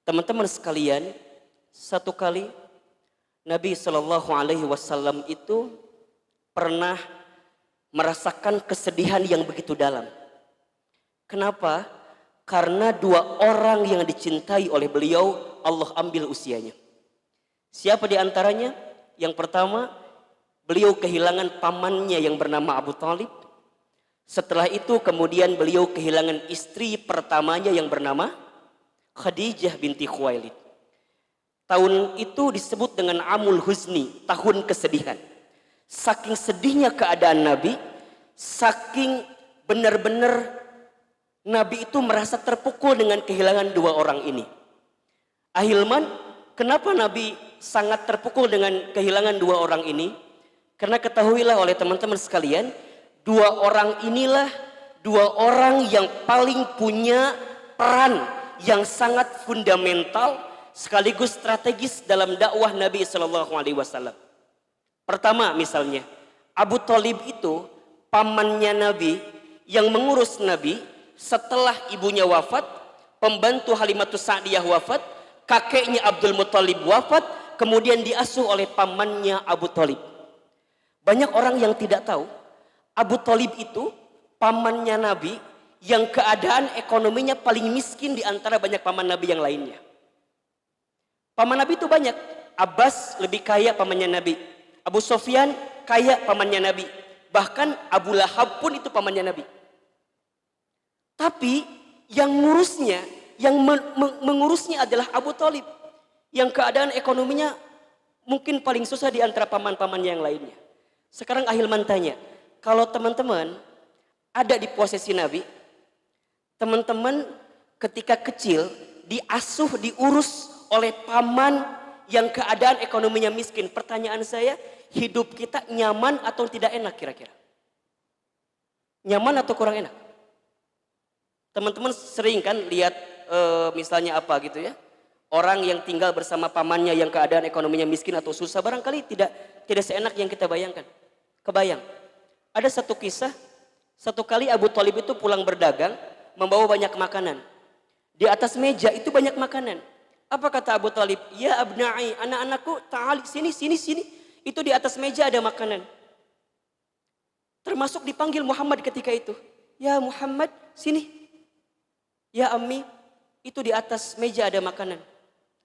Teman-teman sekalian, satu kali Nabi Shallallahu Alaihi Wasallam itu pernah merasakan kesedihan yang begitu dalam. Kenapa? Karena dua orang yang dicintai oleh beliau Allah ambil usianya. Siapa di antaranya? Yang pertama, beliau kehilangan pamannya yang bernama Abu Talib. Setelah itu kemudian beliau kehilangan istri pertamanya yang bernama Khadijah binti Khuwailid. Tahun itu disebut dengan Amul Huzni, tahun kesedihan. Saking sedihnya keadaan Nabi, saking benar-benar Nabi itu merasa terpukul dengan kehilangan dua orang ini. Ahilman, kenapa Nabi sangat terpukul dengan kehilangan dua orang ini? Karena ketahuilah oleh teman-teman sekalian, dua orang inilah dua orang yang paling punya peran yang sangat fundamental sekaligus strategis dalam dakwah Nabi Shallallahu Alaihi Wasallam. Pertama misalnya, Abu Talib itu pamannya Nabi yang mengurus Nabi setelah ibunya wafat, pembantu Halimatus Sa'diyah wafat, kakeknya Abdul Muthalib wafat, kemudian diasuh oleh pamannya Abu Talib. Banyak orang yang tidak tahu, Abu Talib itu pamannya Nabi yang keadaan ekonominya paling miskin di antara banyak paman Nabi yang lainnya. Paman Nabi itu banyak. Abbas lebih kaya pamannya Nabi. Abu Sofyan kaya pamannya Nabi. Bahkan Abu Lahab pun itu pamannya Nabi. Tapi yang mengurusnya, mengurusnya adalah Abu Talib. Yang keadaan ekonominya mungkin paling susah di antara paman-pamannya yang lainnya. Sekarang Ahilman tanya, kalau teman-teman ada di posisi Nabi, teman-teman ketika kecil diasuh, diurus oleh paman yang keadaan ekonominya miskin. Pertanyaan saya, hidup kita nyaman atau tidak enak kira-kira? Nyaman atau kurang enak? Teman-teman sering kan lihat misalnya apa gitu ya, orang yang tinggal bersama pamannya yang keadaan ekonominya miskin atau susah, barangkali tidak seenak yang kita bayangkan. Kebayang. Ada satu kisah, satu kali Abu Talib itu pulang berdagang membawa banyak makanan. Di atas meja itu banyak makanan. Apa kata Abu Talib? Ya abna'i, anak-anakku, ta'ali, sini. Itu di atas meja ada makanan. Termasuk dipanggil Muhammad ketika itu. Ya Muhammad, sini. Ya Ammi, itu di atas meja ada makanan.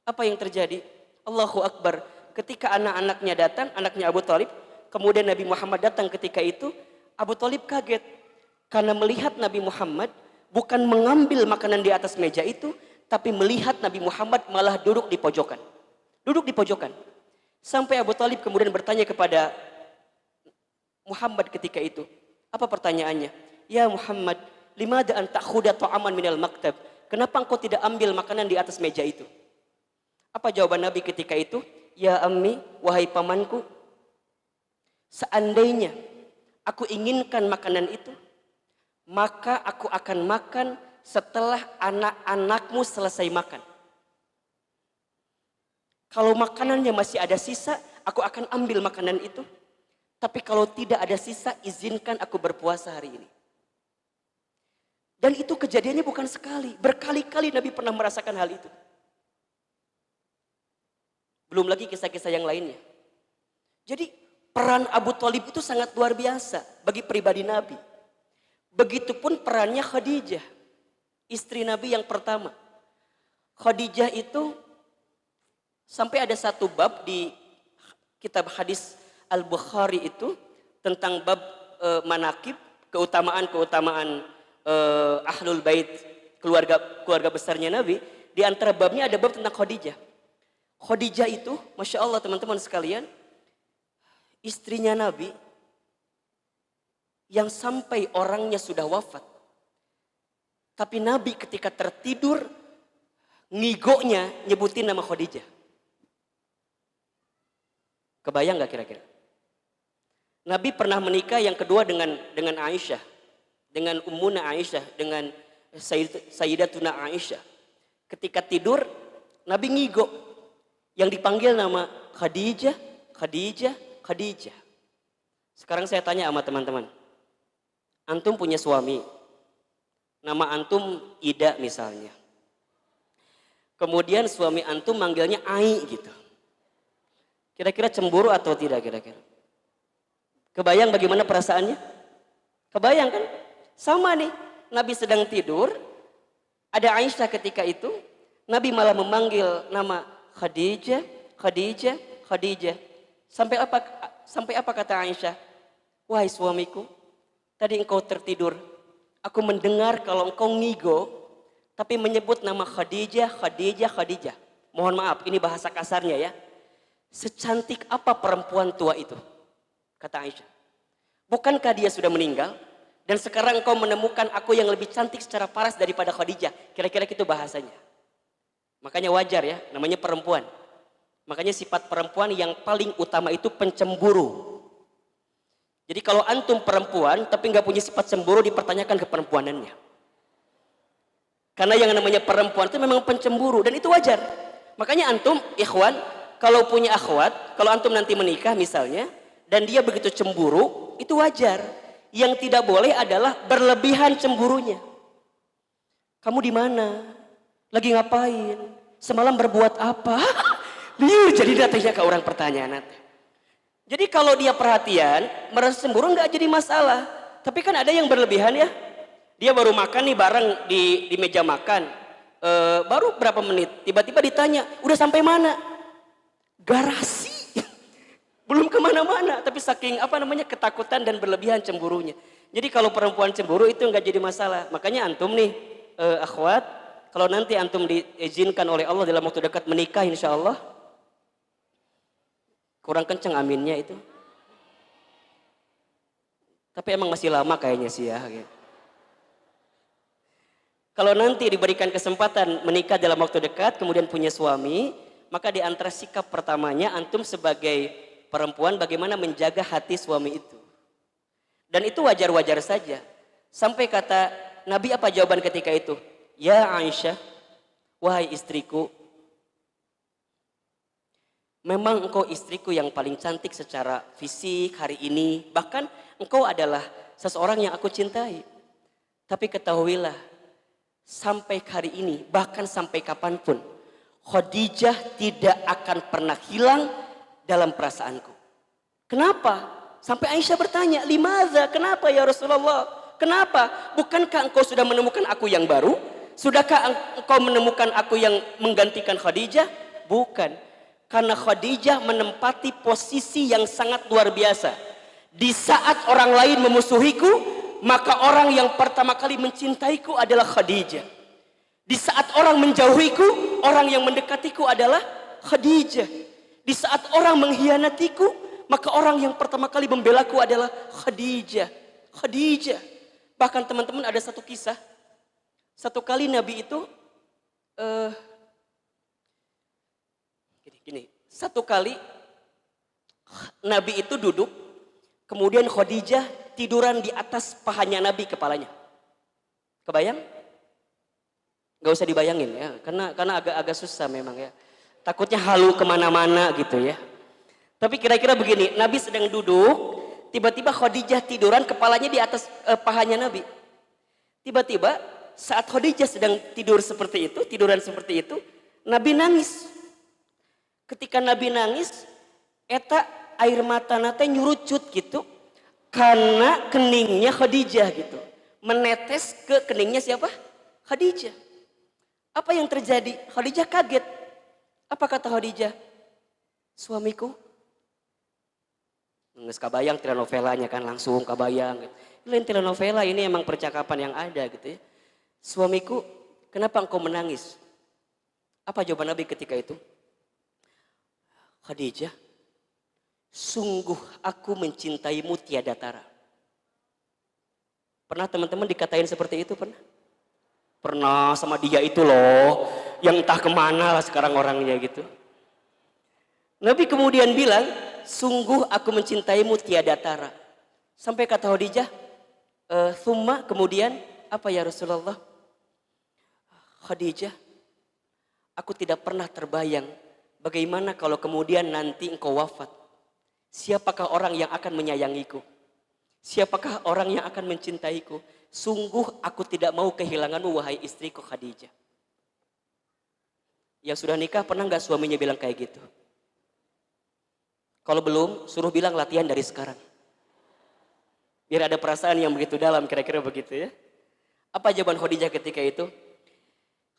Apa yang terjadi? Allahu Akbar. Ketika anak-anaknya datang, anaknya Abu Talib, kemudian Nabi Muhammad datang ketika itu, Abu Talib kaget. Karena melihat Nabi Muhammad bukan mengambil makanan di atas meja itu, tapi melihat Nabi Muhammad malah duduk di pojokan. Duduk di pojokan. Sampai Abu Talib kemudian bertanya kepada Muhammad ketika itu. Apa pertanyaannya? Ya Muhammad, limada an ta'khuda ta'aman minal maktab? Kenapa engkau tidak ambil makanan di atas meja itu? Apa jawaban Nabi ketika itu? Ya Ammi, wahai pamanku, seandainya aku inginkan makanan itu, maka aku akan makan setelah anak-anakmu selesai makan. Kalau makanannya masih ada sisa, aku akan ambil makanan itu. Tapi kalau tidak ada sisa, izinkan aku berpuasa hari ini. Dan itu kejadiannya bukan sekali, berkali-kali Nabi pernah merasakan hal itu. Belum lagi kisah-kisah yang lainnya. Jadi peran Abu Talib itu sangat luar biasa bagi pribadi Nabi. Begitupun perannya Khadijah, istri Nabi yang pertama. Khadijah itu sampai ada satu bab di kitab hadis Al-Bukhari itu tentang bab manakib, keutamaan Ahlul Bait, keluarga besarnya Nabi. Di antara babnya ada bab tentang Khadijah. Khadijah itu, Masya Allah teman-teman sekalian, istrinya Nabi yang sampai orangnya sudah wafat. Tapi Nabi ketika tertidur, ngigonya nyebutin nama Khadijah. Kebayang gak kira-kira? Nabi pernah menikah yang kedua dengan Aisyah. Dengan Ummuna Aisyah, dengan Sayyidatuna Aisyah. Ketika tidur, Nabi ngigo. Yang dipanggil nama Khadijah. Sekarang saya tanya sama teman-teman. Antum punya suami. Nama antum Ida misalnya. kemudian suami antum manggilnya Ai gitu. Kira-kira cemburu atau tidak kira-kira? Kebayang bagaimana perasaannya? Kebayang kan? Sama nih, Nabi sedang tidur, ada Aisyah ketika itu, Nabi malah memanggil nama Khadijah, Khadijah, Khadijah. Sampai apa kata Aisyah? Wahai suamiku, tadi engkau tertidur. Aku mendengar kalau engkau ngigo, tapi menyebut nama Khadijah, Khadijah, Khadijah. Mohon maaf, ini bahasa kasarnya ya. Secantik apa perempuan tua itu? Kata Aisyah. Bukankah dia sudah meninggal? Dan sekarang engkau menemukan aku yang lebih cantik secara paras daripada Khadijah. Kira-kira gitu bahasanya. Makanya wajar ya, namanya perempuan. Makanya sifat perempuan yang paling utama itu pencemburu. Jadi kalau antum perempuan tapi nggak punya sifat cemburu, dipertanyakan keperempuanannya. Karena yang namanya perempuan itu memang pencemburu dan itu wajar. Makanya antum, ikhwan, kalau punya akhwat, kalau antum nanti menikah misalnya, dan dia begitu cemburu, itu wajar. Yang tidak boleh adalah berlebihan cemburunya. Kamu di mana? Lagi ngapain? Semalam berbuat apa? Liur jadi datanya ke orang pertanyaan. Jadi kalau dia perhatian, merasa cemburu nggak jadi masalah. Tapi kan ada yang berlebihan ya. Dia baru makan nih bareng di meja makan. Baru berapa menit, tiba-tiba ditanya, udah sampai mana? Garasi. Belum kemana-mana, tapi saking ketakutan dan berlebihan cemburunya. Jadi kalau perempuan cemburu itu nggak jadi masalah. Makanya antum nih, akhwat, kalau nanti antum diizinkan oleh Allah dalam waktu dekat menikah, insya Allah, kurang kenceng aminnya itu. Tapi emang masih lama kayaknya sih ya. Gitu. Kalau nanti diberikan kesempatan menikah dalam waktu dekat, kemudian punya suami, maka di antara sikap pertamanya antum sebagai perempuan bagaimana menjaga hati suami itu. Dan itu wajar-wajar saja. Sampai kata Nabi apa jawaban ketika itu? Ya Aisyah, wahai istriku, memang engkau istriku yang paling cantik secara fisik hari ini. Bahkan engkau adalah seseorang yang aku cintai. Tapi ketahuilah, sampai hari ini, bahkan sampai kapanpun, Khadijah tidak akan pernah hilang dalam perasaanku. Kenapa? Sampai Aisyah bertanya, limaza? Kenapa ya Rasulullah? Kenapa? Bukankah engkau sudah menemukan aku yang baru? Sudahkah engkau menemukan aku yang menggantikan Khadijah? Bukan. Karena Khadijah menempati posisi yang sangat luar biasa. Di saat orang lain memusuhiku, maka orang yang pertama kali mencintaiku adalah Khadijah. Di saat orang menjauhiku, orang yang mendekatiku adalah Khadijah. Di saat orang mengkhianatiku, maka orang yang pertama kali membelaku adalah Khadijah. Khadijah. Bahkan teman-teman ada satu kisah. Satu kali Nabi itu gini. Satu kali Nabi itu duduk, kemudian Khadijah tiduran di atas pahanya Nabi, kepalanya. Kebayang? Gak usah dibayangin ya, karena agak susah memang ya. Takutnya halu kemana-mana gitu ya. Tapi kira-kira begini, Nabi sedang duduk, tiba-tiba Khadijah tiduran, kepalanya di atas pahanya Nabi. Tiba-tiba saat Khadijah sedang tiduran seperti itu, Nabi nangis. Ketika Nabi nangis, eta air mata nate nyurucut gitu, karena keningnya Khadijah gitu. Menetes ke keningnya siapa? Khadijah. Apa yang terjadi? Khadijah kaget. Apa kata Khadijah? Suamiku. Nges kabayang telenovelanya kan, langsung kabayang. Gitu. Lain telenovela, ini emang percakapan yang ada gitu ya. Suamiku, kenapa engkau menangis? Apa jawaban Nabi ketika itu? Khadijah, sungguh aku mencintaimu tiada tara. Pernah teman-teman dikatain seperti itu? Pernah sama dia itu loh, yang entah kemana lah sekarang orangnya gitu. Nabi kemudian bilang, sungguh aku mencintaimu tiada tara. Sampai kata Khadijah, thumma, kemudian apa ya Rasulullah? Khadijah, aku tidak pernah terbayang bagaimana kalau kemudian nanti engkau wafat. Siapakah orang yang akan menyayangiku? Siapakah orang yang akan mencintaiku? Sungguh aku tidak mau kehilanganmu wahai istriku Khadijah. Yang sudah nikah pernah nggak suaminya bilang kayak gitu? Kalau belum, suruh bilang latihan dari sekarang. Biar ada perasaan yang begitu dalam, kira-kira begitu ya. Apa jawaban Khadijah ketika itu?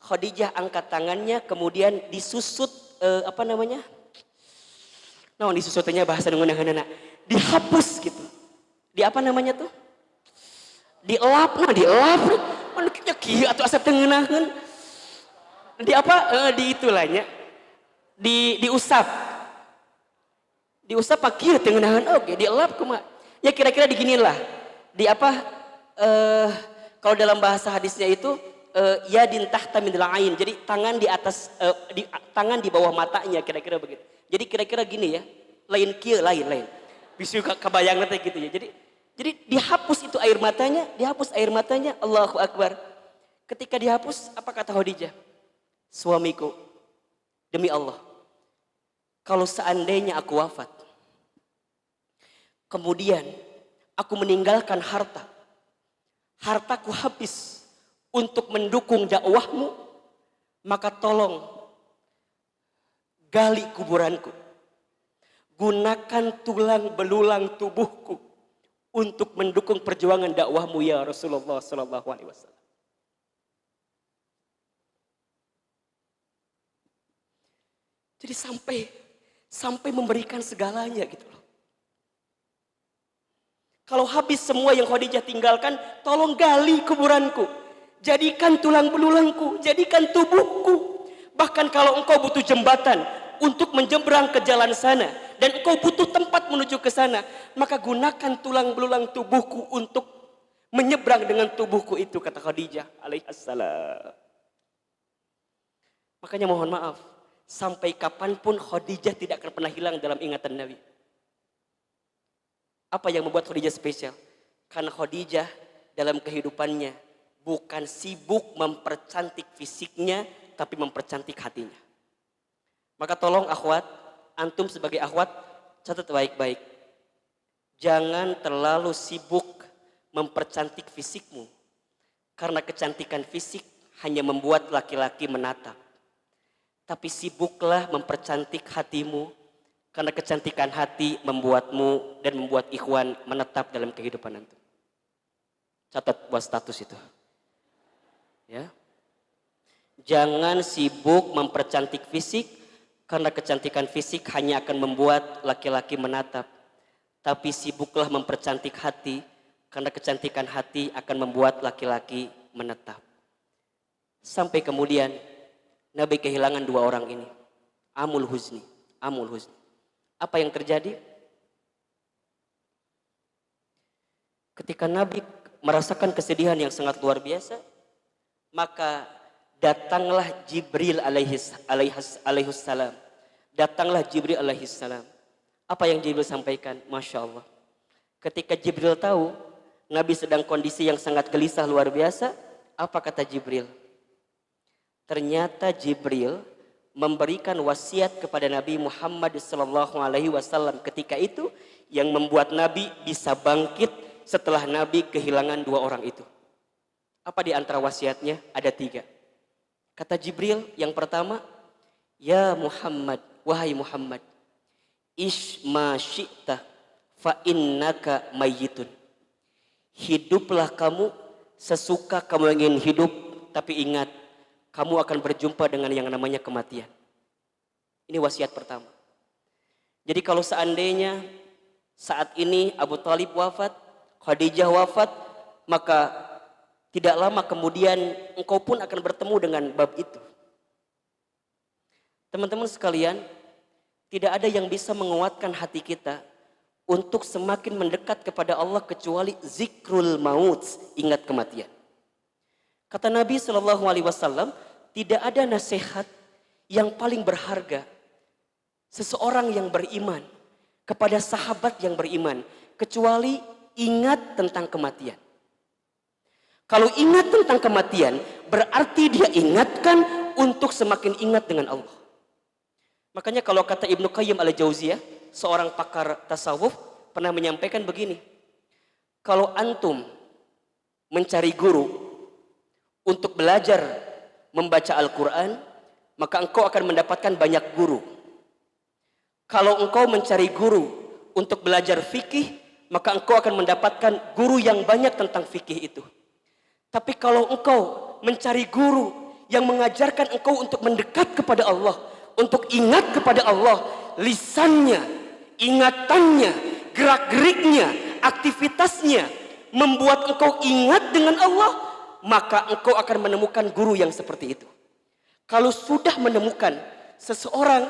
Khadijah angkat tangannya, kemudian disusut, apa namanya? Nah, disusutnya bahasa dengan anak-anak. Dihapus gitu. Di apa namanya tuh? Dielap, nah dielap. Mana kieu atuh asap tengenaheun. Di apa? Di itulahnya. Diusap. Diusap pak kieu tengenaheun oke, dielap kumaha. Ya kira-kira diginiin lah. Di apa? Kalau dalam bahasa hadisnya itu ya dintahta minal ain. Jadi tangan di atas tangan di bawah matanya kira-kira begitu. Jadi kira-kira gini ya. Lain kieu lain. Bisa kebayang nanti gitu ya. Jadi dihapus itu air matanya, Allahu Akbar. Ketika dihapus, apa kata Khadijah? Suamiku, demi Allah, kalau seandainya aku wafat, kemudian aku meninggalkan hartaku habis untuk mendukung dakwahmu, maka tolong gali kuburanku. Gunakan tulang belulang tubuhku untuk mendukung perjuangan dakwahmu ya Rasulullah sallallahu alaihi wasallam. Jadi sampai memberikan segalanya gitu loh. Kalau habis semua yang Khadijah tinggalkan, tolong gali kuburanku. Jadikan tulang belulangku, jadikan tubuhku. Bahkan kalau engkau butuh jembatan untuk menyeberang ke jalan sana dan engkau butuh tempat menuju ke sana, maka gunakan tulang belulang tubuhku untuk menyeberang dengan tubuhku itu, kata Khadijah alaihissalam. Makanya mohon maaf, sampai kapanpun Khadijah tidak akan pernah hilang dalam ingatan Nabi. Apa yang membuat Khadijah spesial? Karena Khadijah dalam kehidupannya bukan sibuk mempercantik fisiknya, tapi mempercantik hatinya. Maka tolong akhwat, antum sebagai akhwat, catat baik-baik. Jangan terlalu sibuk mempercantik fisikmu. Karena kecantikan fisik hanya membuat laki-laki menatap. Tapi sibuklah mempercantik hatimu. Karena kecantikan hati membuatmu dan membuat ikhwan menetap dalam kehidupan antum. Catat buat status itu. Ya. Jangan sibuk mempercantik fisik, karena kecantikan fisik hanya akan membuat laki-laki menatap. Tapi sibuklah mempercantik hati, karena kecantikan hati akan membuat laki-laki menetap. Sampai kemudian Nabi kehilangan dua orang ini. Amul Huzni. Apa yang terjadi? Ketika Nabi merasakan kesedihan yang sangat luar biasa, maka datanglah Jibril alaihissalam. Datanglah Jibril alaihissalam. Apa yang Jibril sampaikan? Masya Allah. Ketika Jibril tahu Nabi sedang kondisi yang sangat gelisah luar biasa, apa kata Jibril? Ternyata Jibril memberikan wasiat kepada Nabi Muhammad SAW ketika itu yang membuat Nabi bisa bangkit setelah Nabi kehilangan dua orang itu. Apa di antara wasiatnya? Ada 3. Kata Jibril yang pertama, ya Muhammad, wahai Muhammad, ish ma syi'ta fa innaka mayyitun. Hiduplah kamu sesuka kamu ingin hidup, tapi ingat kamu akan berjumpa dengan yang namanya kematian. Ini wasiat pertama. Jadi kalau seandainya saat ini Abu Talib wafat, Khadijah wafat, maka tidak lama kemudian engkau pun akan bertemu dengan bab itu. Teman-teman sekalian, tidak ada yang bisa menguatkan hati kita untuk semakin mendekat kepada Allah kecuali zikrul maut, ingat kematian. Kata Nabi SAW, tidak ada nasihat yang paling berharga seseorang yang beriman kepada sahabat yang beriman kecuali ingat tentang kematian. Kalau ingat tentang kematian berarti dia ingatkan untuk semakin ingat dengan Allah. Makanya kalau kata Ibnu Qayyim al-Jauziyah, seorang pakar tasawuf, pernah menyampaikan begini. Kalau antum mencari guru untuk belajar membaca Al-Quran, maka engkau akan mendapatkan banyak guru. Kalau engkau mencari guru untuk belajar fikih, maka engkau akan mendapatkan guru yang banyak tentang fikih itu. Tapi kalau engkau mencari guru yang mengajarkan engkau untuk mendekat kepada Allah, untuk ingat kepada Allah, lisannya, ingatannya, gerak-geriknya, aktivitasnya membuat engkau ingat dengan Allah, maka engkau akan menemukan guru yang seperti itu. Kalau sudah menemukan seseorang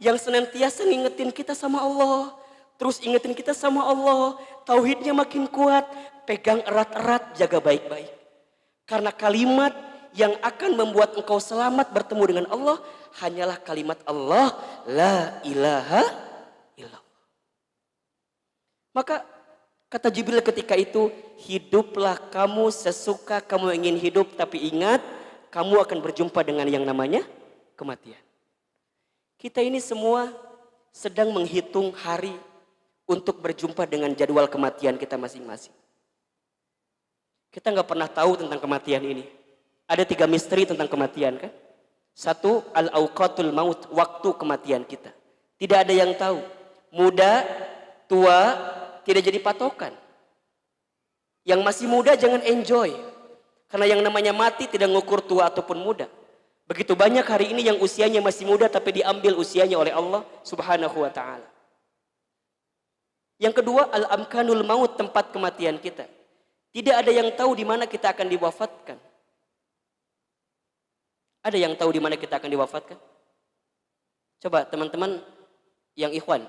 yang senantiasa ngingetin kita sama Allah, terus ingetin kita sama Allah, tauhidnya makin kuat, pegang erat-erat, jaga baik-baik. Karena kalimat yang akan membuat engkau selamat bertemu dengan Allah hanyalah kalimat Allah, la ilaha illallah. Maka kata Jibril ketika itu, hiduplah kamu sesuka kamu ingin hidup, tapi ingat, kamu akan berjumpa dengan yang namanya kematian. Kita ini semua sedang menghitung hari untuk berjumpa dengan jadwal kematian kita masing-masing. Kita nggak pernah tahu tentang kematian ini. Ada 3 misteri tentang kematian kan? 1, al-awqatul maut, waktu kematian kita. Tidak ada yang tahu. Muda, tua, tidak jadi patokan. Yang masih muda jangan enjoy. Karena yang namanya mati tidak ngukur tua ataupun muda. Begitu banyak hari ini yang usianya masih muda tapi diambil usianya oleh Allah Subhanahu wa ta'ala. Yang kedua, al-amkanul maut, tempat kematian kita. Tidak ada yang tahu di mana kita akan diwafatkan. Ada yang tahu di mana kita akan diwafatkan? Coba teman-teman yang ikhwan,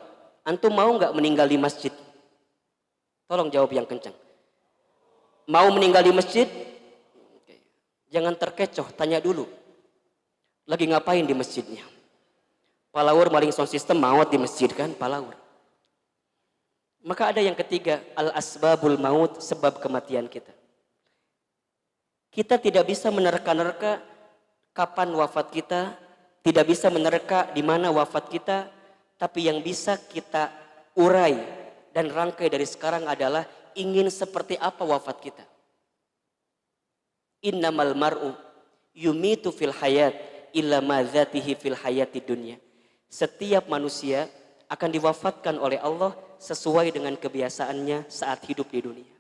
antum mau nggak meninggal di masjid? Tolong jawab yang kencang. Mau meninggal di masjid? Jangan terkecoh, tanya dulu. Lagi ngapain di masjidnya? Palawur maling sound system maut di masjid kan? Palawur. Maka ada yang ketiga, al-asbabul maut, sebab kematian kita. Kita tidak bisa menerka-nerka kapan wafat kita, tidak bisa menerka di mana wafat kita, tapi yang bisa kita urai dan rangkai dari sekarang adalah ingin seperti apa wafat kita. Innamal mar'u yumitu fil hayat illa ma dzatihi fil hayati dunya. Setiap manusia akan diwafatkan oleh Allah sesuai dengan kebiasaannya saat hidup di dunia.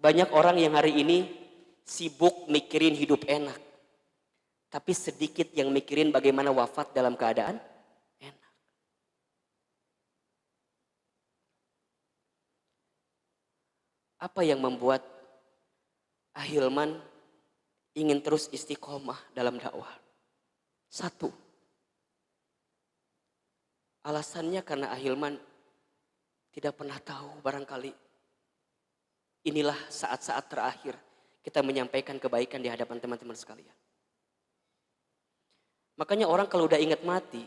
Banyak orang yang hari ini sibuk mikirin hidup enak, tapi sedikit yang mikirin bagaimana wafat dalam keadaan enak. Apa yang membuat Ahilman ingin terus istiqomah dalam dakwah? 1, alasannya karena Ahilman tidak pernah tahu barangkali inilah saat-saat terakhir kita menyampaikan kebaikan di hadapan teman-teman sekalian. Makanya orang kalau udah ingat mati,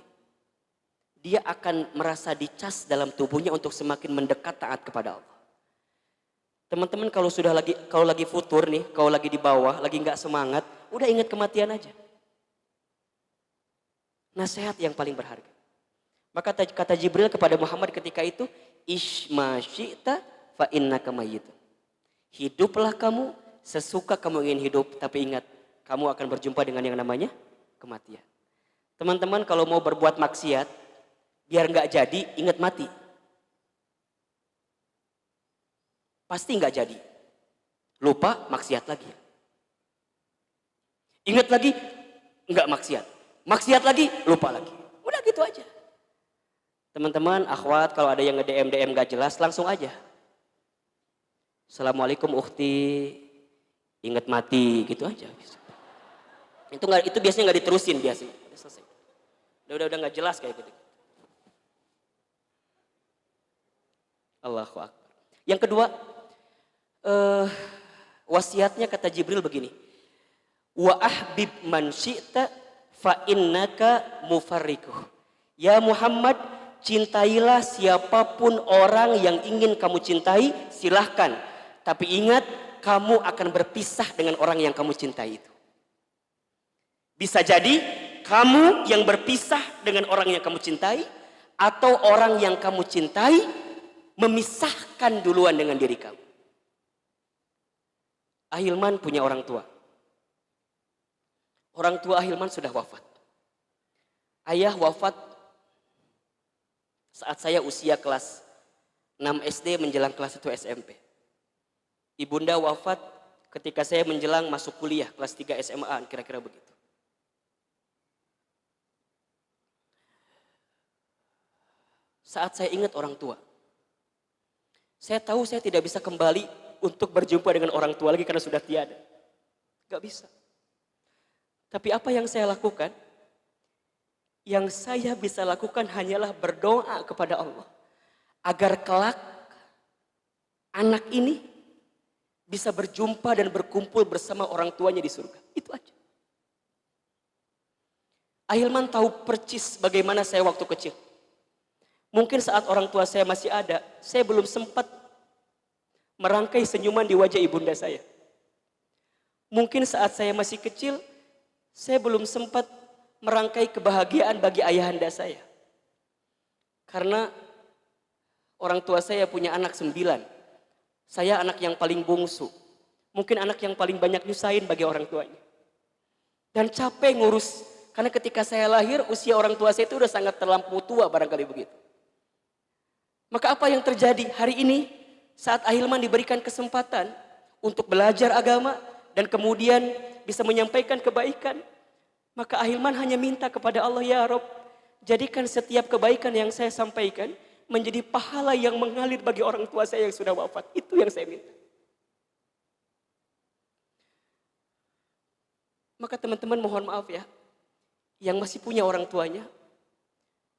dia akan merasa dicas dalam tubuhnya untuk semakin mendekat taat kepada Allah. Teman-teman kalau lagi futur nih, kalau lagi di bawah, lagi nggak semangat, udah ingat kematian aja. Nasihat yang paling berharga. Maka kata Jibril kepada Muhammad ketika itu, Ishma syi'ta fa innaka mayyitun. Hiduplah kamu sesuka kamu ingin hidup, tapi ingat kamu akan berjumpa dengan yang namanya kematian. Teman-teman kalau mau berbuat maksiat, biar nggak jadi, ingat mati. Pasti nggak jadi. Lupa, maksiat lagi. Ingat lagi, nggak maksiat. Maksiat lagi, lupa lagi. Udah gitu aja. Teman-teman, akhwat, kalau ada yang nge-DM nggak jelas, langsung aja. Assalamualaikum ukhti, ingat mati, gitu aja. Itu biasanya nggak diterusin biasanya. Udah selesai. Udah nggak jelas kayak gitu. Allahu Akbar. Yang kedua, wasiatnya kata Jibril begini, wa ahbib man syi'ta fa innaka mufarrikuh. Ya Muhammad, cintailah siapapun orang yang ingin kamu cintai, silahkan. Tapi ingat, kamu akan berpisah dengan orang yang kamu cintai itu. Bisa jadi kamu yang berpisah dengan orang yang kamu cintai, atau orang yang kamu cintai memisahkan duluan dengan diri kamu. Ahilman punya orang tua. Orang tua Ahilman sudah wafat. Ayah wafat saat saya usia kelas 6 SD menjelang kelas 1 SMP. Ibunda wafat ketika saya menjelang masuk kuliah kelas 3 SMA, kira-kira begitu. Saat saya ingat orang tua, saya tahu saya tidak bisa kembali untuk berjumpa dengan orang tua lagi karena sudah tiada. Gak bisa. Tapi apa yang saya lakukan? Yang saya bisa lakukan hanyalah berdoa kepada Allah agar kelak anak ini bisa berjumpa dan berkumpul bersama orang tuanya di surga. Itu aja. Ahilman tahu percis bagaimana saya waktu kecil. Mungkin saat orang tua saya masih ada, saya belum sempat merangkai senyuman di wajah ibunda saya. Mungkin saat saya masih kecil, saya belum sempat merangkai kebahagiaan bagi ayahanda saya. Karena orang tua saya punya anak 9. Saya anak yang paling bungsu. Mungkin anak yang paling banyak nyusahin bagi orang tuanya. Dan capek ngurus. Karena ketika saya lahir, usia orang tua saya itu udah sangat terlampau tua barangkali begitu. Maka apa yang terjadi hari ini saat Ahilman diberikan kesempatan untuk belajar agama dan kemudian bisa menyampaikan kebaikan. Maka Ahilman hanya minta kepada Allah, ya Rob, jadikan setiap kebaikan yang saya sampaikan menjadi pahala yang mengalir bagi orang tua saya yang sudah wafat. Itu yang saya minta. Maka teman-teman mohon maaf ya, yang masih punya orang tuanya,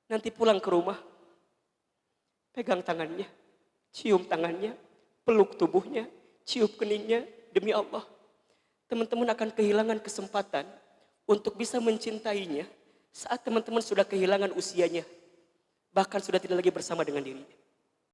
nanti pulang ke rumah, pegang tangannya, cium tangannya, peluk tubuhnya, cium keningnya, demi Allah. Teman-teman akan kehilangan kesempatan untuk bisa mencintainya saat teman-teman sudah kehilangan usianya. Bahkan sudah tidak lagi bersama dengan dirinya.